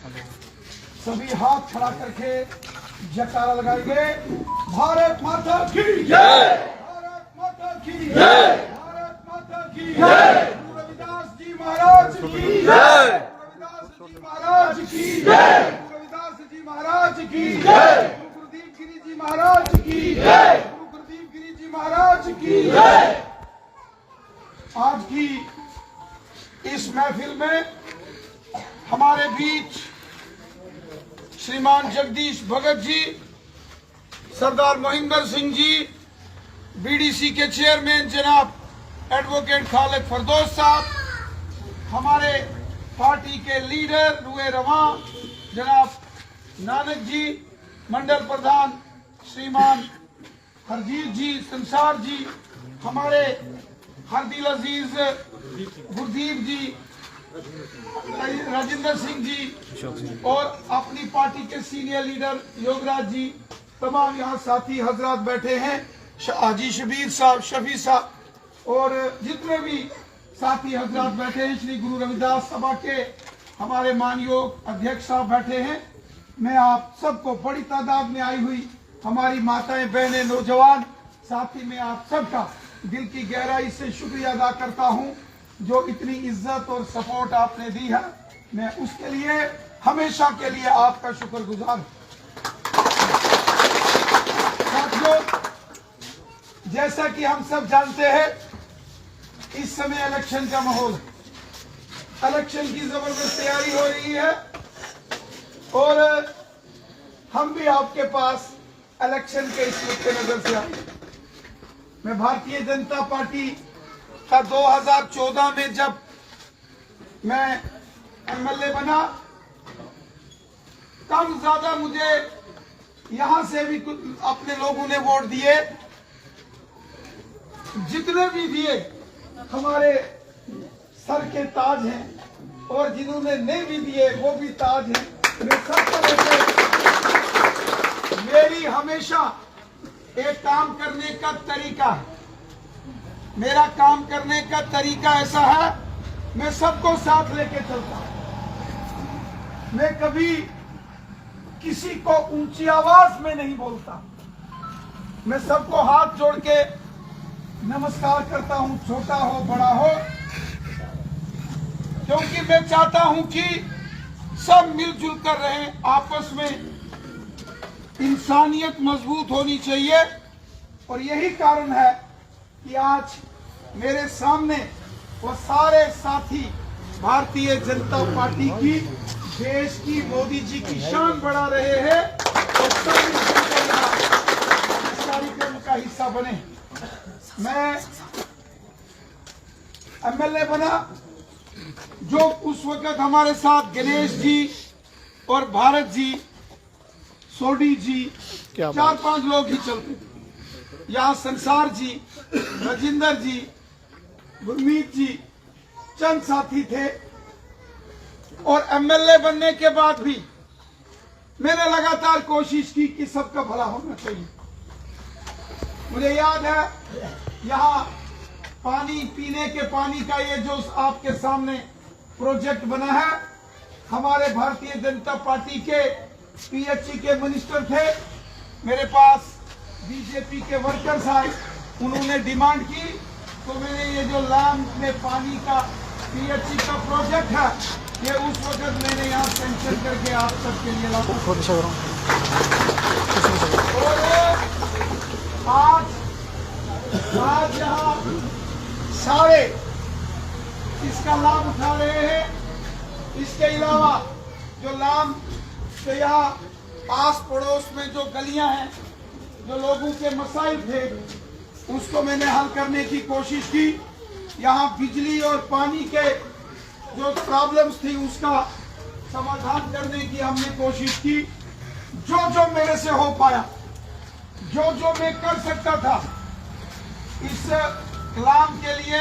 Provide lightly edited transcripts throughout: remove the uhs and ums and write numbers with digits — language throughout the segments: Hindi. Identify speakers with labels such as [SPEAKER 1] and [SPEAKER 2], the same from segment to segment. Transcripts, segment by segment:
[SPEAKER 1] सभी हाथ खड़ा करके जयकारा लगाएंगे। भारत माता की जय, भारत माता की जय, भारत माता की जय, गुरु रविदास जी महाराज की जय, रविदास जी महाराज की जय, रविदास जी महाराज की जय, गुरुदीप गिरी जी महाराज की जय, गुरुदीप गिरी जी महाराज की जय। आज की इस महफिल में हमारे बीच श्रीमान जगदीश भगत जी, सरदार मोहिंदर सिंह जी, बीडीसी के चेयरमैन जनाब एडवोकेट खालिद फरदौस साहब, हमारे पार्टी के लीडर रुए रवा जनाब नानक जी, मंडल प्रधान श्रीमान हरजीत जी संसार जी, हमारे हरदिल अजीज गुरदीप जी, राजेंद्र सिंह जी और अपनी पार्टी के सीनियर लीडर योगराज जी, तमाम यहाँ साथी हजरात बैठे हैं, हाजी शबीर साहब, शफी साहब और जितने भी साथी हजरात बैठे हैं, श्री गुरु रविदास सभा के हमारे मानयोग अध्यक्ष साहब बैठे हैं। मैं आप सबको बड़ी तादाद में आई हुई हमारी माताएं, बहनें, नौजवान साथी में आप सबका दिल की गहराई से शुक्रिया अदा करता हूं जो इतनी इज्जत और सपोर्ट आपने दी है। मैं उसके लिए हमेशा के लिए आपका शुक्रगुजार हूं। साथियों, जैसा कि हम सब जानते हैं इस समय इलेक्शन का माहौल है, इलेक्शन की जबरदस्त तैयारी हो रही है और हम भी आपके पास इलेक्शन के इस नुक्ते नजर से आए। मैं भारतीय जनता पार्टी का 2014 में जब मैं एमएलए बना तब ज्यादा मुझे यहां से भी कुछ अपने लोगों ने वोट दिए, जितने भी दिए हमारे सर के ताज हैं और जिन्होंने नहीं भी दिए वो भी ताज हैं। मैं सबको मेरी हमेशा एक काम करने का तरीका है, मेरा काम करने का तरीका ऐसा है, मैं सबको साथ लेके चलता हूं। मैं कभी किसी को ऊंची आवाज में नहीं बोलता, मैं सबको हाथ जोड़ के नमस्कार करता हूं, छोटा हो बड़ा हो, क्योंकि मैं चाहता हूं कि सब मिलजुल कर रहें, आपस में इंसानियत मजबूत होनी चाहिए। और यही कारण है कि आज मेरे सामने वो सारे साथी भारतीय जनता पार्टी की, देश की, मोदी जी की शान बढ़ा रहे हैं और सब इस कार्यक्रम का हिस्सा बने। मैं एमएलए बना, जो उस वक्त हमारे साथ गणेश जी और भारत जी, सोडी जी, 4-5 लोग ही चलते थे। यहाँ संसार जी, राजेंद्र जी, गुरमीत जी, चंद साथी थे। और एमएलए बनने के बाद भी मैंने लगातार कोशिश की कि सबका भला होना चाहिए। मुझे याद है यहाँ पानी, पीने के पानी का ये जो आपके सामने प्रोजेक्ट बना है, हमारे भारतीय जनता पार्टी के पीएचई के मिनिस्टर थे, मेरे पास बीजेपी के वर्कर्स आए, उन्होंने डिमांड की तो मैंने ये जो लाम में पानी का पीएचई का प्रोजेक्ट है, ये उस वक्त मैंने यहाँ सेंक्शन करके आप सबके लिए लागू। और आज यहाँ सारे इसका लाभ उठा रहे हैं। इसके अलावा जो लाभ तो यहाँ आस पड़ोस में जो गलियां हैं, जो लोगों के मसाइल थे, उसको मैंने हल करने की कोशिश की। यहाँ बिजली और पानी के जो प्रॉब्लम्स थी उसका समाधान करने की हमने कोशिश की। जो जो मेरे से हो पाया, जो जो मैं कर सकता था इस लाम के लिए,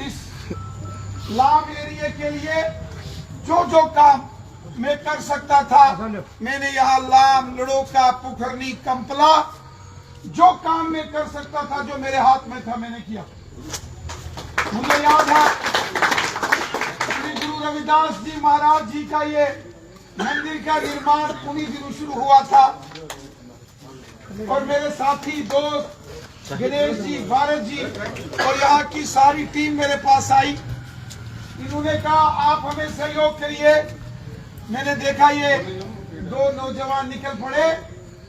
[SPEAKER 1] इस लाम एरिया के लिए, जो जो काम मैं कर सकता था मैंने यहाँ लाम, लड़ोका, पुखरनी, कंपला, जो काम मैं कर सकता था, जो मेरे हाथ में था, मैंने किया। मुझे याद है श्री गुरु रविदास जी महाराज जी का ये मंदिर का निर्माण उन्हीं दिनों शुरू हुआ था और मेरे साथी दोस्त गणेश जी, भारत जी और यहाँ की सारी टीम मेरे पास आई। इन्होंने कहा आप हमें सहयोग करिए। मैंने देखा ये दो नौजवान निकल पड़े।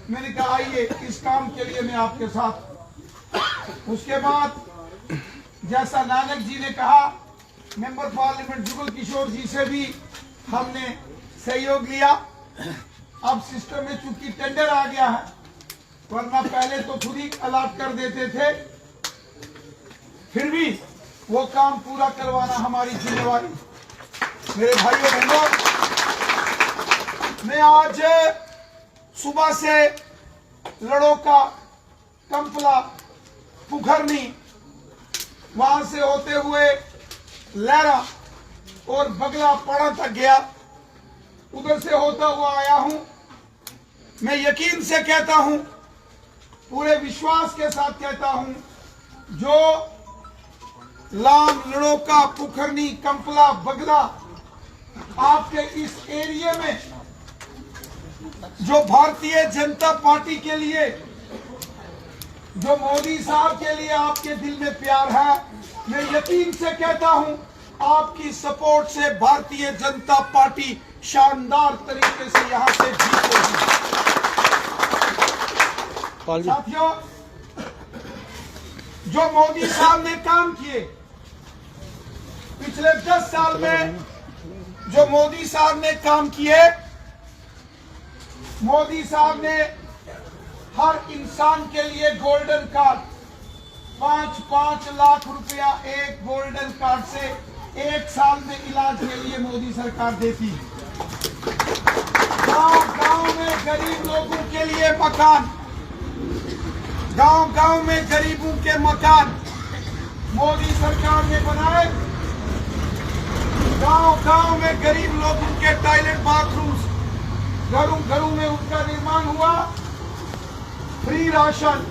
[SPEAKER 1] मैंने कहा आइए इस काम के लिए मैं आपके साथ। उसके बाद जैसा नानक जी ने कहा, मेंबर पार्लियामेंट जुगल किशोर जी से भी हमने सहयोग लिया। अब सिस्टम में चूंकि टेंडर आ गया है, वरना पहले तो खुद ही अलॉट कर देते थे, फिर भी वो काम पूरा करवाना हमारी जिम्मेवारी। मेरे भाइयों बहनों, मैं आज सुबह से लड़ोका, कंपला, पुखरनी, वहां से होते हुए लहरा और बगला पड़ा तक गया, उधर से होता हुआ आया हूं। मैं यकीन से कहता हूं, पूरे विश्वास के साथ कहता हूं, जो लाम, लड़ोका, पुखरनी, कंपला, बगला आपके इस एरिया में जो भारतीय जनता पार्टी के लिए, जो मोदी साहब के लिए आपके दिल में प्यार है, मैं यकीन से कहता हूं आपकी सपोर्ट से भारतीय जनता पार्टी शानदार तरीके से यहां से जीतेगी। साथियों, जो मोदी साहब ने काम किए पिछले 10 साल में, जो मोदी साहब ने काम किए, मोदी साहब ने हर इंसान के लिए गोल्डन कार्ड, 5-5 लाख रुपया एक गोल्डन कार्ड से 1 साल में इलाज के लिए मोदी सरकार देती है। गांव-गांव में गरीब लोगों के लिए मकान, गांव-गांव में गरीबों के मकान मोदी सरकार ने बनाए। गांव-गांव में गरीब लोगों के टॉयलेट, बाथरूम्स, घरों में उनका निर्माण हुआ। फ्री राशन,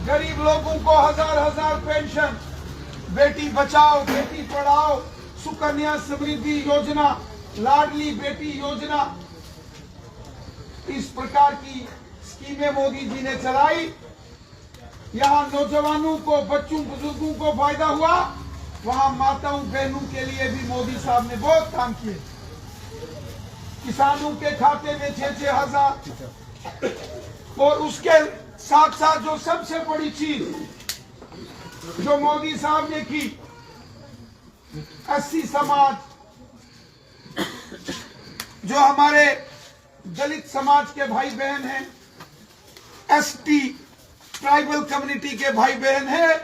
[SPEAKER 1] गरीब लोगों को हजार पेंशन, बेटी बचाओ बेटी पढ़ाओ, सुकन्या समृद्धि योजना, लाडली बेटी योजना, इस प्रकार की स्कीमें मोदी जी ने चलाई। यहाँ नौजवानों को, बच्चों, बुजुर्गों को फायदा हुआ, वहां माताओं, बहनों के लिए भी मोदी साहब ने बहुत काम किए। किसानों के खाते में 6-6 हजार, और उसके साथ साथ जो सबसे बड़ी चीज जो मोदी साहब ने की, 80 समाज, जो हमारे दलित समाज के भाई बहन हैं, एसटी ट्राइबल कम्युनिटी के भाई बहन हैं,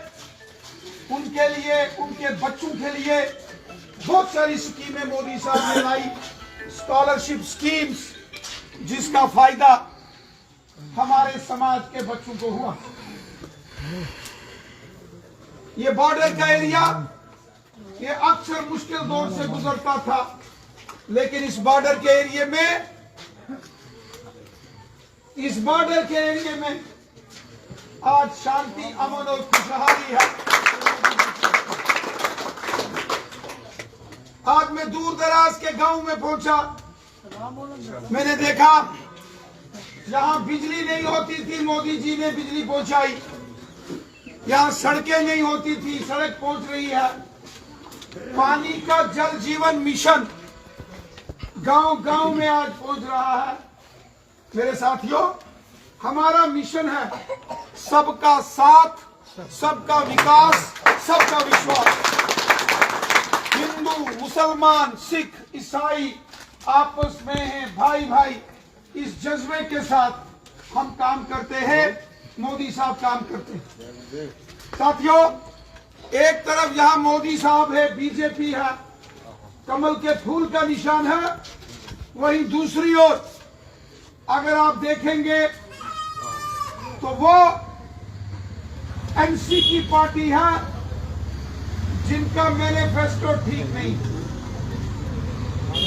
[SPEAKER 1] उनके लिए, उनके बच्चों के लिए बहुत सारी स्कीमें मोदी साहब ने लाई। स्कॉलरशिप स्कीम्स, जिसका फायदा हमारे समाज के बच्चों को हुआ। ये बॉर्डर का एरिया, ये अक्सर मुश्किल दौर से गुजरता था, लेकिन इस बॉर्डर के एरिया में, इस बॉर्डर के एरिया में आज शांति, अमन और खुशहाली है। आज मैं दूर दराज के गांव में पहुंचा, मैंने देखा जहां बिजली नहीं होती थी, मोदी जी ने बिजली पहुंचाई। यहां सड़कें नहीं होती थी, सड़क पहुंच रही है। पानी का जल जीवन मिशन गांव-गांव में आज पहुंच रहा है। मेरे साथियों, हमारा मिशन है सबका साथ, सबका विकास, सबका विश्वास। हिंदू, मुसलमान, सिख, ईसाई आपस में हैं, भाई भाई। इस जज्बे के साथ हम काम करते हैं, मोदी साहब काम करते हैं। साथियों, एक तरफ यहां मोदी साहब है, बीजेपी है, कमल के फूल का निशान है, वहीं दूसरी ओर अगर आप देखेंगे तो वो एनसी की पार्टी है, जिनका मैनिफेस्टो ठीक नहीं।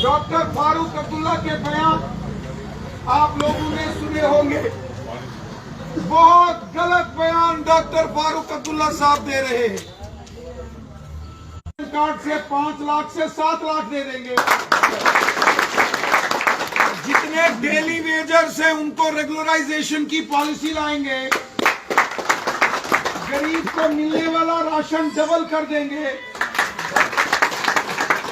[SPEAKER 1] डॉक्टर फारूक अब्दुल्ला के बयान आप लोगों ने सुने होंगे, बहुत गलत बयान डॉक्टर फारूक अब्दुल्ला साहब दे रहे हैं। कार्ड से 5 लाख से 7 लाख दे देंगे। डेली वेजर से उनको रेगुलराइजेशन की पॉलिसी लाएंगे, गरीब को मिलने वाला राशन डबल कर देंगे,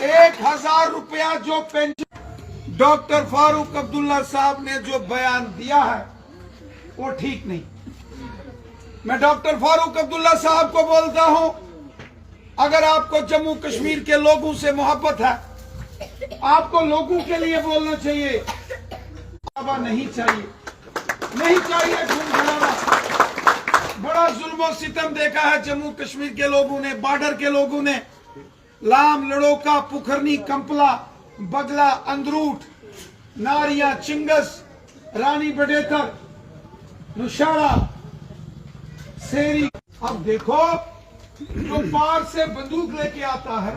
[SPEAKER 1] 1000 रुपया जो पेंशन। डॉक्टर फारूक अब्दुल्ला साहब ने जो बयान दिया है वो ठीक नहीं। मैं डॉक्टर फारूक अब्दुल्ला साहब को बोलता हूं, अगर आपको जम्मू कश्मीर के लोगों से मोहब्बत है, आपको लोगों के लिए बोलना चाहिए। नहीं चाहिए, नहीं चाहिए खून खराबा। बड़ा जुल्म और सितम देखा है जम्मू कश्मीर के लोगों ने, बॉर्डर के लोगों ने। लाम, लड़ोका, पुखरनी, कंपला, बगला, अंदरूट, नारिया, चिंगस, रानी बडेतर, नुशारा, सेरी। अब देखो, जो पार से बंदूक लेके आता है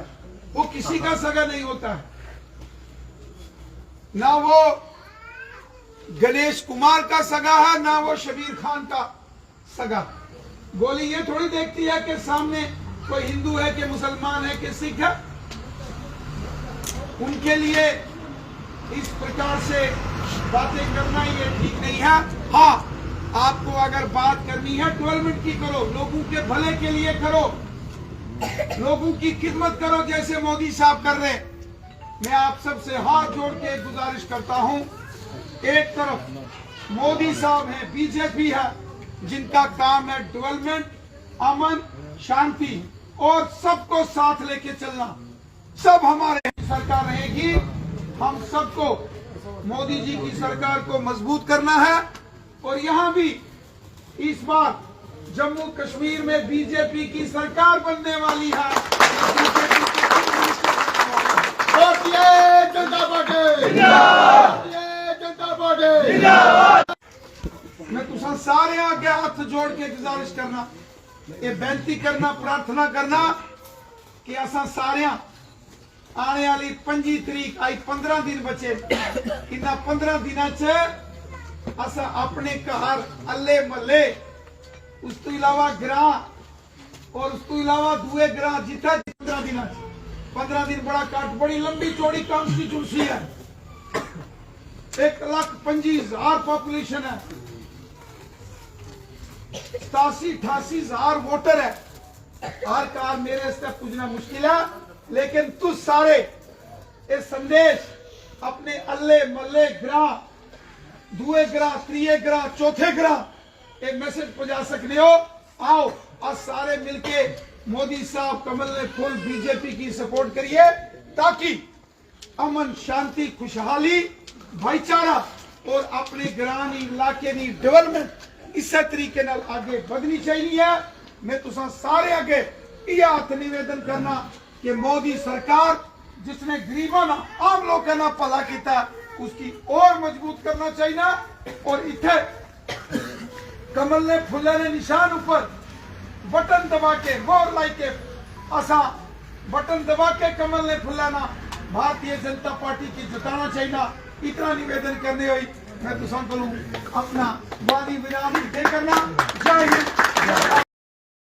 [SPEAKER 1] वो किसी का सगा नहीं होता है, ना वो गणेश कुमार का सगा है, ना वो शबीर खान का सगा। गोली ये थोड़ी देखती है कि सामने कोई हिंदू है कि मुसलमान है कि सिख है। उनके लिए इस प्रकार से बातें करना ये ठीक नहीं है। हाँ, आपको अगर बात करनी है डेवलपमेंट की करो, लोगों के भले के लिए करो, लोगों की खिदमत करो जैसे मोदी साहब कर रहे। मैं आप सबसे हाथ जोड़ के गुजारिश करता हूं, एक तरफ मोदी साहब है, बीजेपी है, जिनका काम है डेवलपमेंट, अमन, शांति और सबको साथ लेके चलना। सब हमारे सरकार रहेगी, हम सबको मोदी जी की सरकार को मजबूत करना है। और यहाँ भी इस बार जम्मू कश्मीर में बीजेपी की सरकार बनने वाली है। जनता पार्टी, जनता पार्टी। मैं तुसा सारे आगे हाथ जोड़ के गुजारिश करना, ये बेनती करना, प्रार्थना करना कि असा सारे आने वाली 25 तरीक आई, 15 दिन बचे। इन 15 दिनों च असा अपने घर अल्ले मल्ले, उस तो इलावा ग्रां और उस तो इलावा दुए ग्रां जितना 15 दिन बड़ा काट, बड़ी लंबी चौड़ी कॉन्स्टिट्यूंसी है, 1,25,000 पॉपुलेशन है, 87-88 हजार वोटर है। हर कार मेरे से पूछना मुश्किल है, लेकिन तू सारे ये संदेश अपने अल्ले मल्ले ग्रां, दुए ग्रां, त्रिये ग्रां, चौथे ग्रां एक मैसेज पहुंचा सकते हो। आओ आज सारे मिलके मोदी साहब कमल ने फुल बीजेपी की सपोर्ट करिए, ताकि अमन, शांति, खुशहाली, भाईचारा और अपने ग्रां इलाके की डेवलपमेंट इस तरीके नाल आगे बढ़नी चाहिए। मैं तुसा सारे आगे यह हाथ निवेदन करना कि मोदी सरकार जिसने गरीबों ना, आम लोगों ना भला किया, उसकी और मजबूत करना चाहिए। और इथे कमल ने फुले ने निशान ऊपर बटन दबा के, मोर लाई के, असा बटन दबा के कमल ने फुला ना भारतीय जनता पार्टी की जिताना चाहिए। इतना निवेदन करने हुई मैं तुसा को अपना वादी विराम दे करना। जय हिंद।